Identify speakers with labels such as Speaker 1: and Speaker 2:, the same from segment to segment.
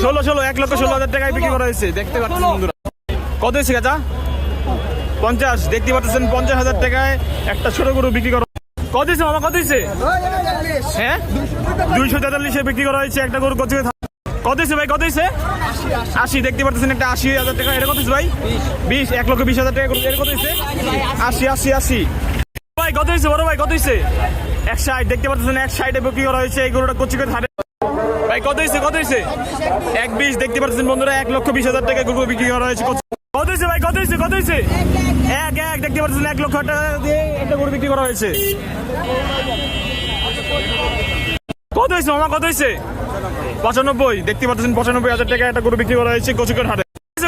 Speaker 1: ষোলো 1,16,000 টাকায় বিক্রি করা হয়েছে। দেখতে পাচ্ছেন বন্ধুরা, কত হয়েছে চাচা? 50। দেখতে পাচ্ছেন 50,000 টাকায় একটা ছোট গরু বিক্রি করা। কত হয়েছে মামা, কত হয়েছে? হ্যাঁ, 243-এ বিক্রি করা হয়েছে একটা গরু। কত হয়েছে ভাই, কত হয়েছে? 80। দেখতে পাচ্ছেন একটা 80,000 টাকা। এটা কত হয়েছে ভাই? 20। 1,20,000 টাকা গরু। এটা কত হয়েছে? 80। ভাই কত হয়েছে বড় ভাই, কত হয়েছে? 160। দেখতে পাচ্ছেন 160-এ বিক্রি করা হয়েছে এই গরুটা কচিকে ধারে। ভাই কত হয়েছে, কত হয়েছে? 120। দেখতে পাচ্ছেন বন্ধুরা 1,20,000 টাকা গরু বিক্রি করা হয়েছে। কত হয়েছে ভাই, কত হয়েছে, কত হয়েছে? 1 দেখতে পাচ্ছেন 1 লক্ষ টাকা দিয়ে একটা গরু বিক্রি করা হয়েছে। কত হয়েছে মামা, কত হয়েছে? 95। দেখতে পাচ্ছেন 95,000 টাকা একটা গরু বিক্রি করা হয়েছে কচুকের হাটে।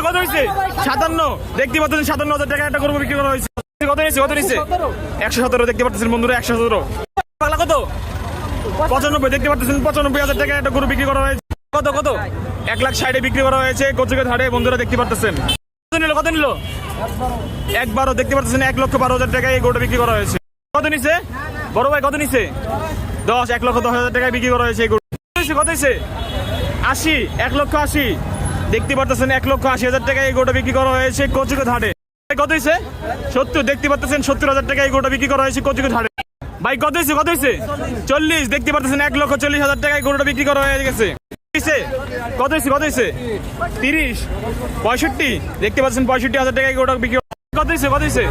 Speaker 1: কত হয়েছে? 57। দেখতে পাচ্ছেন 57,000 টাকা একটা গরু বিক্রি করা হয়েছে। কত হয়েছে, কত হয়েছে? 117। দেখতে পাচ্ছেন বন্ধুরা 117। পাগলা কত? 95। দেখতে পাচ্ছেন 95,000 টাকা একটা গরু বিক্রি করা হয়েছে। কত 1,60,000-এ বিক্রি করা হয়েছে কচুকের হাটে বন্ধুরা দেখতে পাচ্ছেন। কত নিল? 1,12। দেখতে পাচ্ছেন 1,12,000 টাকায় এই গরুটা বিক্রি করা হয়েছে। কত নিছে বড় ভাই, কত নিছে? 10। 1,10,000 টাকায় বিক্রি করা হয়েছে এই গরু। কত হয়েছে? 80। 1,80,000। দেখতে পাচ্ছেন 1,80,000 টাকায় এই গরুটা বিক্রি করা হয়েছে কচুকের হাটে। কত হয়েছে? 70। দেখতে পাচ্ছেন 70,000 টাকায় এই গরুটা বিক্রি করা হয়েছে কচুকের হাটে। ভাই কত হয়েছে, কত হয়েছে? 40। দেখতে পাচ্ছেন 1,40,000 টাকায় গরুটা বিক্রি করা হয়ে গেছে। কত হয়েছে, কত হয়েছে? 30। 65। দেখতে পাচ্ছেন 65,000 টাকায় গরুটা বিক্রি। কত হয়েছে, কত হয়েছে?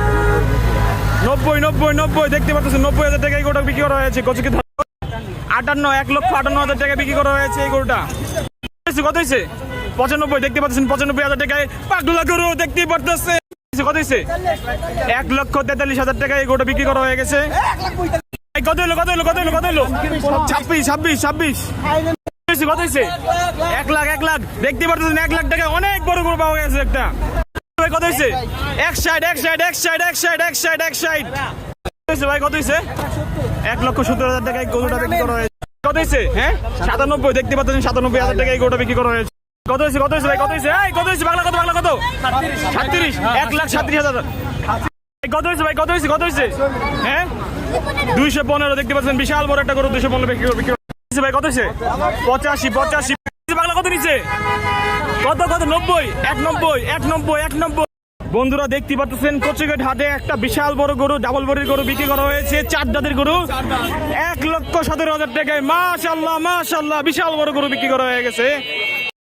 Speaker 1: 90। দেখতে পাচ্ছেন 90,000 টাকায় গরুটা বিক্রি করা হয়েছে কচুকের হাটে। 58। 1,58,000 টাকায় বিক্রি করা হয়েছে এই গরুটা। কত হয়েছে? 95। দেখতে পাচ্ছেন 95,000 টাকায় পাগলা গরু দেখতে পাচ্ছেন। কত হয়েছে? 1,43,000 টাকায় এই গরুটা বিক্রি করা হয়ে গেছে। কত হলো, কত হলো, কত হলো, কত হলো? 26। কত হয়েছে? 1 লাখ। দেখতে পাচ্ছেন 1 লাখ টাকায় অনেক বড় গরু পাওয়া গেছে একটা। কত হয়েছে? 160। ভাই কত হয়েছে? 1,70,000 টাকায় গরুটা বিক্রি করা হয়েছে। কত হয়েছে? হ্যাঁ, 97। দেখতে পাচ্ছেন 97,000 টাকায় গরুটা বিক্রি করা হয়েছে। কত হয়েছে, কত হয়েছে ভাই, কত হয়েছে? কত হয়েছে বাংলা, কত বাংলা, কত? 37। 1,37,000। কত হয়েছে ভাই, কত হয়েছে, কত হয়েছে? হ্যাঁ, 215। দেখতে পাচ্ছেন বিশাল বড় একটা গরু 215 বিক্রি ভাই। কত হয়েছে? 85। বাংলা কত নিচ্ছে? কত 90। 190। বন্ধুরা দেখতে পাচ্ছেন কচুকের হাটে একটা বিশাল বড় গরু, ডাবল বডির গরু বিক্রি করা হয়েছে। 4 দাঁতের গরু 1,17,000 টাকায়। মাশাআল্লাহ, বিশাল বড় গরু বিক্রি করা হয়ে গেছে।